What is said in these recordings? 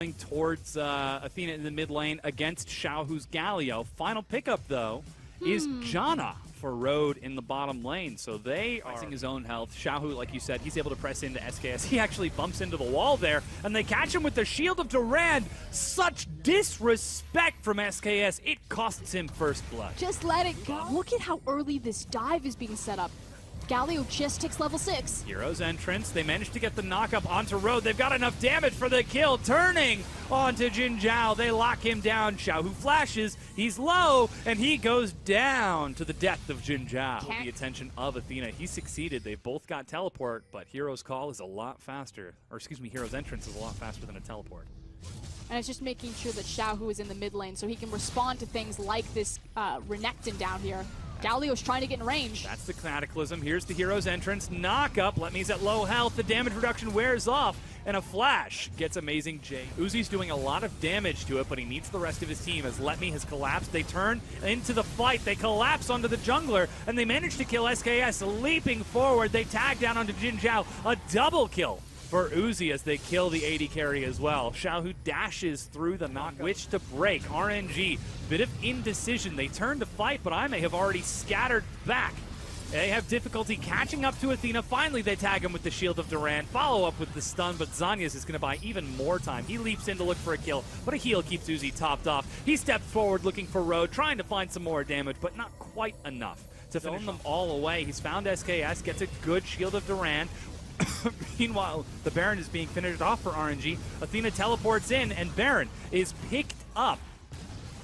heading towards Athena in the mid lane against Xiaohu's Galio. Final pickup, though, is Janna for Road in the bottom lane. So they are pricing his own health. Xiaohu, like you said, he's able to press into SKS. He actually bumps into the wall there, and they catch him with the Shield of Durand. Such disrespect from SKS. It costs him first blood. Just let it go. Look at how early this dive is being set up. Galio just takes level 6. Hero's entrance. They managed to get the knockup onto Road. They've got enough damage for the kill. Turning onto Jin Zhao. They lock him down. Xiaohu flashes. He's low, and he goes down to the death of Jin Zhao. The attention of Athena. He succeeded. They've both got teleport, but Hero's call is a lot faster. Or excuse me, Hero's entrance is a lot faster than a teleport. And it's just making sure that Xiaohu is in the mid lane so he can respond to things like this Renekton down here. Galio's trying to get in range. That's the Cataclysm. Here's the Hero's entrance. Knock up. Letme's at low health. The damage reduction wears off. And a flash gets amazing Jade. Uzi's doing a lot of damage to it, but he needs the rest of his team as Letme has collapsed. They turn into the fight. They collapse onto the jungler, and they manage to kill SKS. Leaping forward, they tag down onto Jin Zhao. A double kill for Uzi as they kill the AD carry as well. Xiaohu dashes through the knock, which to break. RNG, bit of indecision. They turn to fight, but I may have already scattered back. They have difficulty catching up to Athena. Finally, they tag him with the Shield of Durand. Follow up with the stun, but Zanyas is going to buy even more time. He leaps in to look for a kill, but a heal keeps Uzi topped off. He steps forward looking for Road, trying to find some more damage, but not quite enough to throw them all away. He's found SKS, gets a good Shield of Durand. Meanwhile, the Baron is being finished off for RNG. Athena teleports in, and Baron is picked up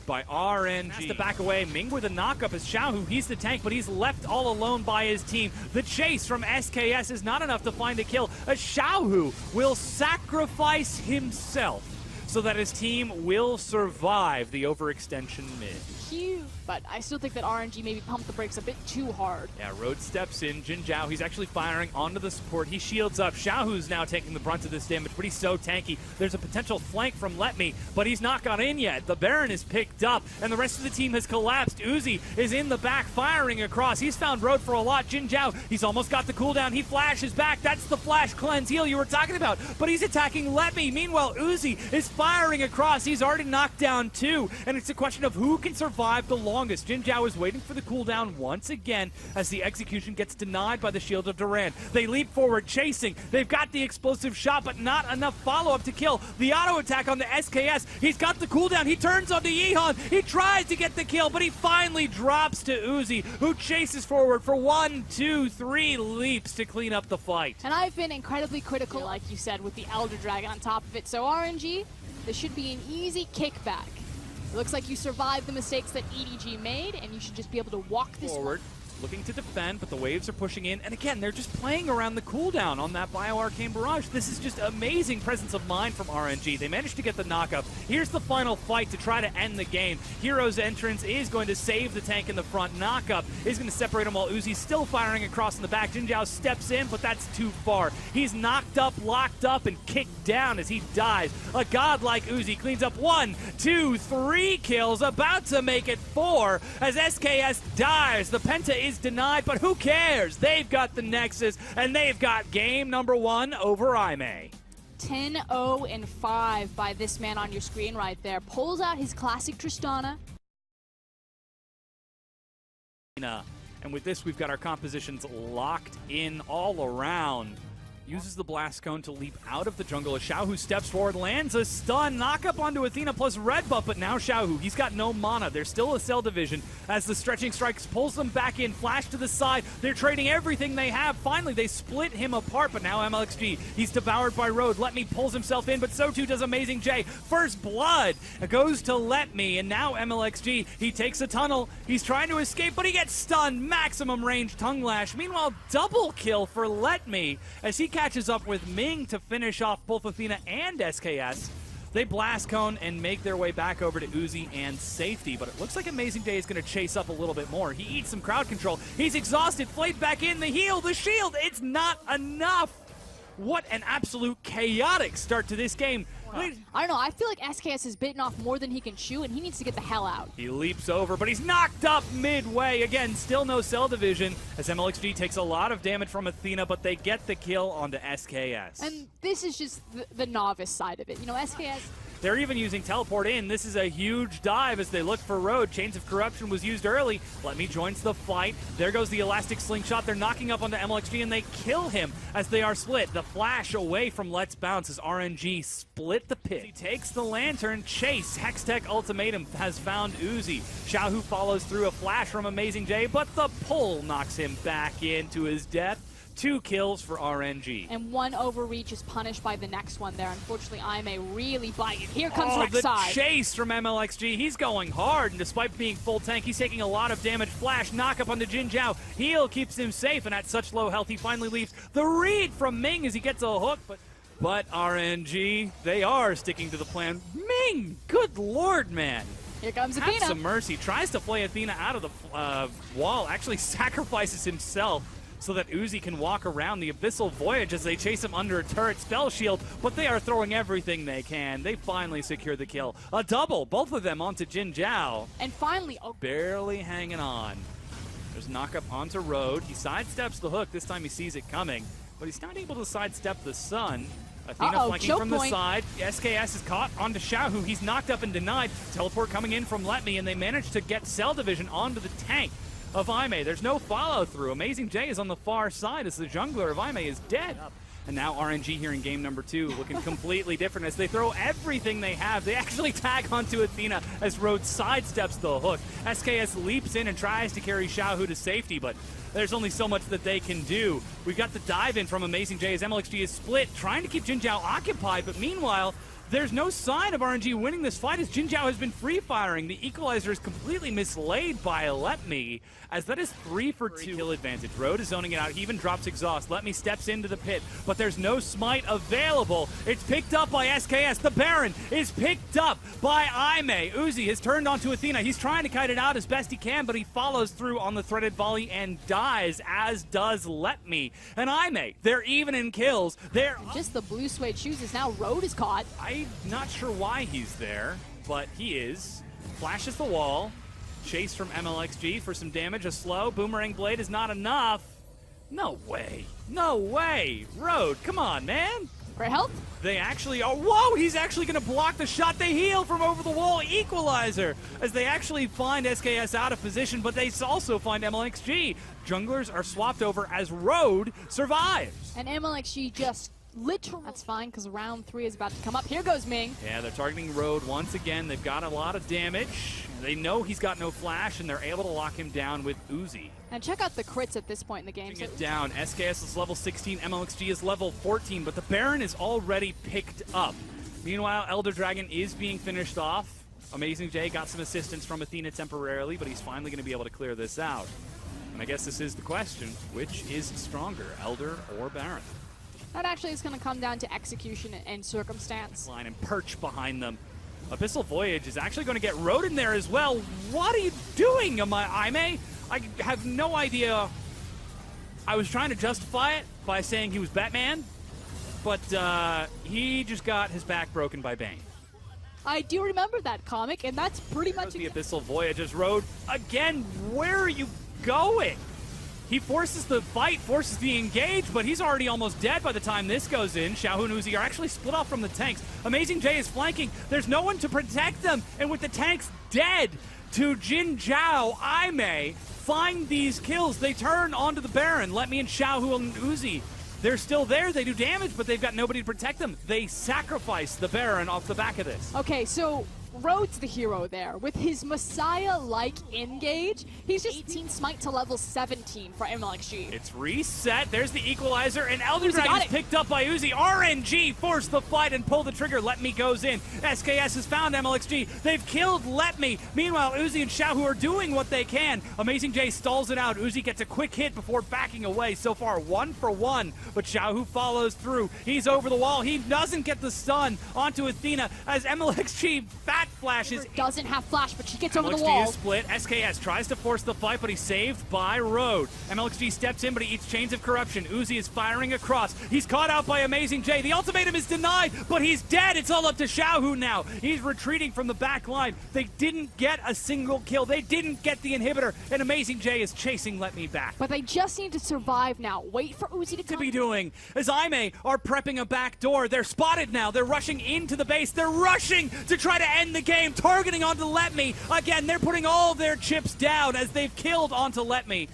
by RNG. Has to back away. Ming with a knockup as Xiaohu. He's the tank, but he's left all alone by his team. The chase from SKS is not enough to find a kill. A Xiaohu will sacrifice himself so that his team will survive the overextension mid. Cute, but I still think that RNG maybe pumped the brakes a bit too hard. Yeah, Road steps in. Jin Zhao, he's actually firing onto the support. He shields up. Xiaohu's now taking the brunt of this damage, but he's so tanky. There's a potential flank from Letme, but he's not got in yet. The Baron is picked up, and the rest of the team has collapsed. Uzi is in the back firing across. He's found Road for a lot. Jin Zhao, he's almost got the cooldown. He flashes back. That's the flash cleanse heal you were talking about, but he's attacking Letme. Meanwhile, Uzi is firing across. He's already knocked down 2, and it's a question of who can survive the longest. Jin Zhao is waiting for the cooldown once again as the execution gets denied by the Shield of Durand. They leap forward, chasing. They've got the explosive shot, but not enough follow-up to kill. The auto attack on the SKS. He's got the cooldown. He turns on the Yeehan. He tries to get the kill, but he finally drops to Uzi, who chases forward for 1, 2, 3 leaps to clean up the fight. And I've been incredibly critical, like you said, with the Elder Dragon on top of it. So RNG, this should be an easy kickback. It looks like you survived the mistakes that EDG made, and you should just be able to walk this forward. Looking to defend, but the waves are pushing in. And again, they're just playing around the cooldown on that BioArcane Barrage. This is just amazing presence of mind from RNG. They managed to get the knockup. Here's the final fight to try to end the game. Hero's entrance is going to save the tank in the front. Knockup is going to separate him while Uzi's still firing across in the back. Jin Zhao steps in, but that's too far. He's knocked up, locked up, and kicked down as he dies. A godlike Uzi cleans up 1, 2, 3 kills, about to make it 4 as SKS dies. The Penta is denied, but who cares? They've got the Nexus, and they've got game number 1 over IMA. 10-0-5 by this man on your screen right there. Pulls out his classic Tristana. And with this, we've got our compositions locked in all around. Uses the Blast Cone to leap out of the jungle as Xiaohu steps forward, lands a stun, knock up onto Athena plus red buff, but now Xiaohu, he's got no mana. There's still a cell division as the Stretching Strikes pulls them back in, flash to the side. They're trading everything they have. Finally, they split him apart, but now MLXG, he's devoured by Road. Letme pulls himself in, but so too does Amazing J. First blood goes to Letme, and now MLXG, he takes a tunnel. He's trying to escape, but he gets stunned. Maximum range Tongue Lash. Meanwhile, double kill for Letme as he catches up with Ming to finish off both Athena and SKS. They Blast Cone and make their way back over to Uzi and safety, but it looks like Amazing Day is going to chase up a little bit more. He eats some crowd control. He's exhausted, flayed back in, the heal, the shield. It's not enough. What an absolute chaotic start to this game. I don't know, I feel like SKS has bitten off more than he can chew, and he needs to get the hell out. He leaps over, but he's knocked up midway. Again, still no cell division, as MLXG takes a lot of damage from Athena, but they get the kill onto SKS. And this is just the novice side of it. You know, SKS, They're even using teleport in. This is a huge dive as they look for Road. Chains of Corruption was used early. Let Me joins the fight. There goes the elastic slingshot. They're knocking up onto MLXG and they kill him as they are split. The flash away from Let's Bounce as RNG split the pit. He takes the lantern. Chase, Hextech Ultimatum has found Uzi. Xiaohu follows through a flash from Amazing J, but the pull knocks him back into his death. 2 kills for RNG. And one overreach is punished by the next one there. Unfortunately, Aime really biting. Here comes the Rek'Sai. chase from MLXG. He's going hard, and despite being full tank, he's taking a lot of damage. Flash, knock up onto Jin Zhao. Heal keeps him safe, and at such low health, he finally leaves. The read from Ming as he gets a hook, but RNG, they are sticking to the plan. Ming, good lord, man. Here comes Have Athena. some mercy. Tries to play Athena out of the wall. Actually sacrifices himself so that Uzi can walk around the Abyssal Voyage as they chase him under a turret spell shield, but they are throwing everything they can. They finally secure the kill. A double, both of them onto Jin Zhao. And finally, Barely hanging on. There's knockup onto Road. He sidesteps the hook. This time he sees it coming, but he's not able to sidestep the Sun. Athena flanking from the side. SKS is caught onto Xiaohu. He's knocked up and denied. Teleport coming in from Let Me, and they manage to get Cell Division onto the tank of Aime. There's no follow-through. Amazing J is on the far side as the jungler of Aime is dead. And now RNG here in game number 2 looking completely different as they throw everything they have. They actually tag onto Athena as Road sidesteps the hook. SKS leaps in and tries to carry Xiaohu to safety, but there's only so much that they can do. We've got the dive in from Amazing J as MLXG is split, trying to keep Jin Zhao occupied, but meanwhile, there's no sign of RNG winning this fight as Jin Zhao has been free-firing. The equalizer is completely mislaid by Let Me, as that is 3 for 2 kill advantage. Road is zoning it out. He even drops exhaust. Let Me steps into the pit, but there's no smite available. It's picked up by SKS. The Baron is picked up by Aime. Uzi has turned onto Athena. He's trying to kite it out as best he can, but he follows through on the threaded volley and dies, as does Let Me. And Aime, they're even in kills. They're just the blue suede shoes is now Road is caught. I'm not sure why he's there, but he is. Flashes the wall. Chase from MLXG for some damage. A slow boomerang blade is not enough. No way. No way. Road, come on, man. For health? They actually are. Whoa, he's actually going to block the shot. They heal from over the wall. Equalizer as they actually find SKS out of position, but they also find MLXG. Junglers are swapped over as Road survives. And MLXG just literally. That's fine because round 3 is about to come up. Here goes Ming. Yeah, they're targeting Road once again. They've got a lot of damage. They know he's got no flash, and they're able to lock him down with Uzi. And check out the crits at this point in the game. It down. SKS is level 16, MLXG is level 14, but the Baron is already picked up. Meanwhile, Elder Dragon is being finished off. Amazing J got some assistance from Athena temporarily, but he's finally going to be able to clear this out. And I guess this is the question, which is stronger, Elder or Baron? That actually is going to come down to execution and circumstance. Line and perch behind them. Abyssal Voyage is actually going to get Road in there as well. What are you doing, Aime? I have no idea. I was trying to justify it by saying he was Batman, but he just got his back broken by Bane. I do remember that comic, and that's pretty much the Abyssal Voyage as Road. Again, where are you going? He forces the fight, forces the engage, but he's already almost dead by the time this goes in. Xiaohu and Uzi are actually split off from the tanks. Amazing J is flanking. There's no one to protect them, and with the tanks dead to Jin Zhao, Aime find these kills. They turn onto the Baron. Let Me and Xiaohu and Uzi. They're still there. They do damage, but they've got nobody to protect them. They sacrifice the Baron off the back of this. Okay, so Road's the hero there. With his Messiah-like engage, he's just 18 smite to level 17 for MLXG. It's reset. There's the equalizer, and Elder Dragon is picked up by Uzi. RNG forced the fight and pull the trigger. Let Me goes in. SKS has found MLXG. They've killed Let Me. Meanwhile, Uzi and Xiaohu are doing what they can. Amazing J stalls it out. Uzi gets a quick hit before backing away. So far, 1 for 1, but Xiaohu follows through. He's over the wall. He doesn't get the stun onto Athena as MLXG back That flashes. Doesn't have flash, but she gets over the MLXG wall. is split. SKS tries to force the fight, but he's saved by Road. MLXG steps in, but he eats Chains of Corruption. Uzi is firing across. He's caught out by Amazing J. The ultimatum is denied, but he's dead. It's all up to Xiaohu now. He's retreating from the back line. They didn't get a single kill. They didn't get the inhibitor, and Amazing J is chasing Let Me back. But they just need to survive now. Wait for Uzi to come. Be doing as Aime are prepping a back door. They're spotted now. They're rushing into the base. They're rushing to try to end the game, targeting onto Let Me. Again, they're putting all their chips down as they've killed onto Let Me.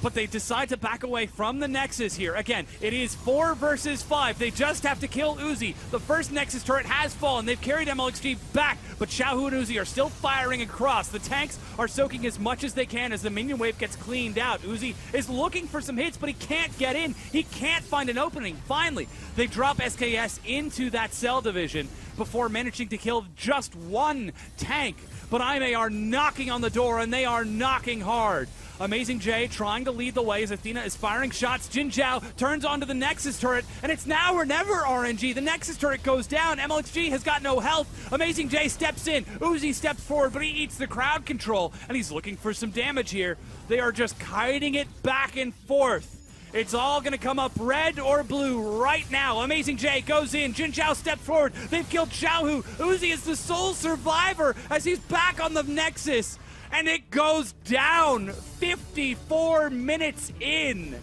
But they decide to back away from the Nexus here. Again, it is 4 versus 5. They just have to kill Uzi. The first Nexus turret has fallen. They've carried MLXG back, but Xiaohu and Uzi are still firing across. The tanks are soaking as much as they can as the minion wave gets cleaned out. Uzi is looking for some hits, but he can't get in. He can't find an opening. Finally, they drop SKS into that cell division before managing to kill just one tank. But Aime are knocking on the door, and they are knocking hard. Amazing J trying to lead the way as Athena is firing shots. Jin Zhao turns onto the Nexus turret, and it's now or never RNG. The Nexus turret goes down. MLXG has got no health. Amazing J steps in. Uzi steps forward, but he eats the crowd control, and he's looking for some damage here. They are just kiting it back and forth. It's all going to come up red or blue right now. Amazing J goes in. Jin Zhao steps forward. They've killed Xiaohu. Uzi is the sole survivor as he's back on the Nexus. And it goes down 54 minutes in.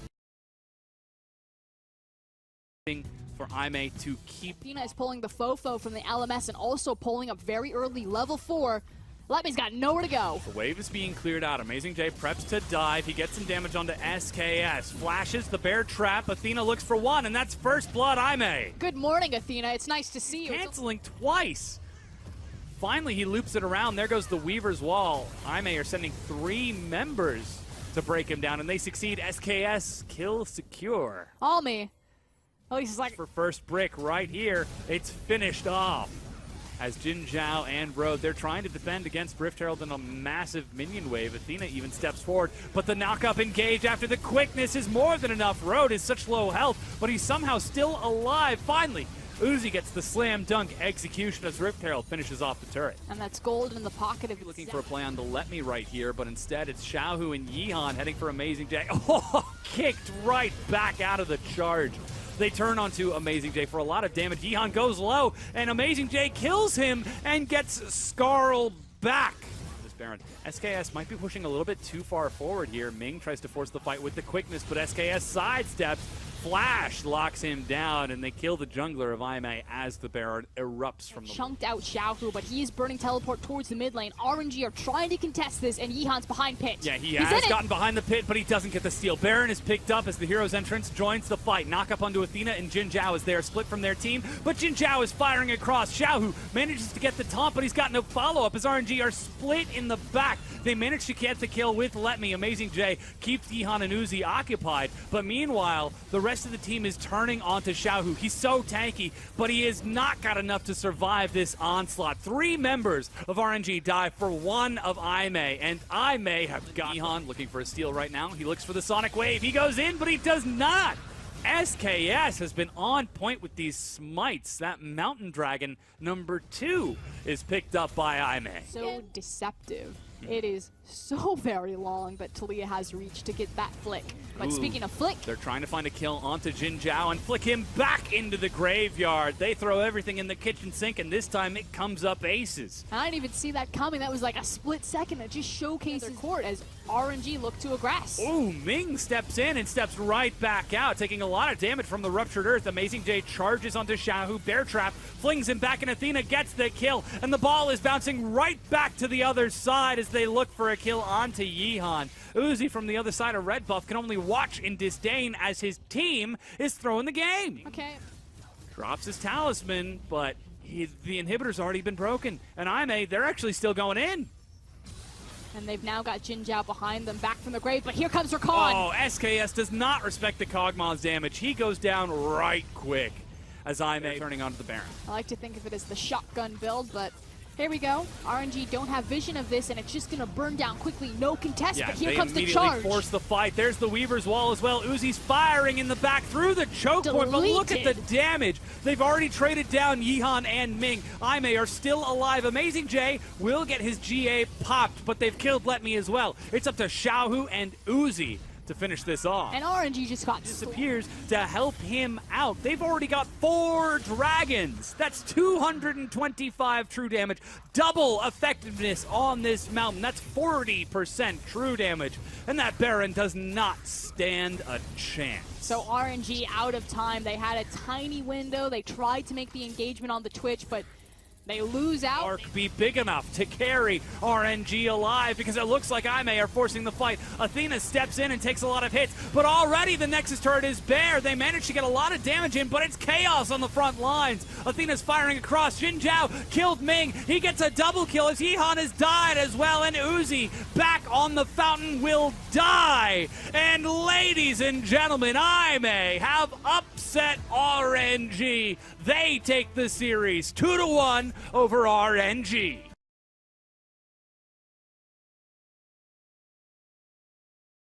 For Aime to keep. Athena is pulling the Fofo from the LMS and also pulling up very early level 4. Letme's got nowhere to go. The wave is being cleared out. Amazing J preps to dive. He gets some damage onto SKS. Flashes the bear trap. Athena looks for one, and that's first blood Aime. Good morning, Athena. It's nice to see you. Canceling twice. Finally, he loops it around. There goes the Weaver's Wall. Aime are sending 3 members to break him down, and they succeed. SKS kill secure. All me. At least it's like for first brick right here. It's finished off. As Jin Zhao and Road, they're trying to defend against Rift Herald in a massive minion wave. Athena even steps forward, but the knock-up engage after the quickness is more than enough. Road is such low health, but he's somehow still alive. Finally, Uzi gets the slam dunk execution as Rift Herald finishes off the turret. And that's gold in the pocket of looking for a play on the Let Me right here, but instead it's Xiaohu and Yihan heading for Amazing J. Oh, kicked right back out of the charge. They turn onto Amazing J for a lot of damage. Yihan goes low, and Amazing J kills him and gets Skarl back. This Baron. SKS might be pushing a little bit too far forward here. Ming tries to force the fight with the quickness, but SKS sidesteps. Flash locks him down, and they kill the jungler of Aime as the Baron erupts from the chunked out Xiaohu, but he is burning teleport towards the mid lane. RNG are trying to contest this, and Yihan's behind pit. Yeah, he has gotten behind the pit, but he doesn't get the steal. Baron is picked up as the hero's entrance joins the fight. Knock up onto Athena, and Jin Zhao is there, split from their team, but Jin Zhao is firing across. Xiaohu manages to get the taunt, but he's got no follow-up as RNG are split in the back. They manage to get the kill with Let Me. Amazing J keeps Yihan and Uzi occupied, but meanwhile, the rest of the team is turning onto Xiaohu. He's so tanky, but he has not got enough to survive this onslaught. 3 members of RNG die for 1 of Aime, and Aime have got Yihan looking for a steal right now. He looks for the Sonic Wave. He goes in, but he does not. SKS has been on point with these smites. That Mountain Dragon #2 is picked up by Aime. So deceptive. It is so very long, but Talia has reached to get that flick. But speaking of flick, they're trying to find a kill onto Jin Zhao and flick him back into the graveyard. They throw everything in the kitchen sink, and this time it comes up aces. I didn't even see that coming. That was like a split second. That just showcases their court as RNG look to aggress. Ooh, Ming steps in and steps right back out, taking a lot of damage from the Ruptured Earth. Amazing J charges onto Xiaohu, bear trap, flings him back, and Athena gets the kill. And the ball is bouncing right back to the other side as they look for a kill onto Yihan. Uzi from the other side of Red Buff can only watch in disdain as his team is throwing the game. Okay. Drops his talisman, but the inhibitor's already been broken. And Aime, they're actually still going in. And they've now got Jin Zhao behind them, back from the grave, but here comes Rakan. Oh, SKS does not respect the Kog'Maw's damage. He goes down right quick as Aime turning onto the Baron. I like to think of it as the shotgun build, but Here we go. RNG don't have vision of this, and it's just going to burn down quickly. No contest, Yeah, but here they comes the immediately charge. force the fight. There's the Weaver's Wall as well. Uzi's firing in the back through the choke point, but look at the damage. They've already traded down Yihan and Ming. Aime are still alive. Amazing J will get his GA popped, but they've killed Let Me as well. It's up to Xiaohu and Uzi to finish this off. And RNG just got Disappears to help him out. They've already got 4 dragons. That's 225 true damage. Double effectiveness on this mountain. That's 40% true damage. And that Baron does not stand a chance. So RNG out of time. They had a tiny window. They tried to make the engagement on the Twitch, but they lose out. Arc be big enough to carry RNG alive because it looks like Aime are forcing the fight. Athena steps in and takes a lot of hits, but already the Nexus turret is bare. They managed to get a lot of damage in, but it's chaos on the front lines. Athena's firing across. Xin Zhao killed Ming. He gets a double kill as Yihan has died as well, and Uzi back on the fountain will die. And ladies and gentlemen, Aime have upset RNG. They take the series 2-1 over RNG.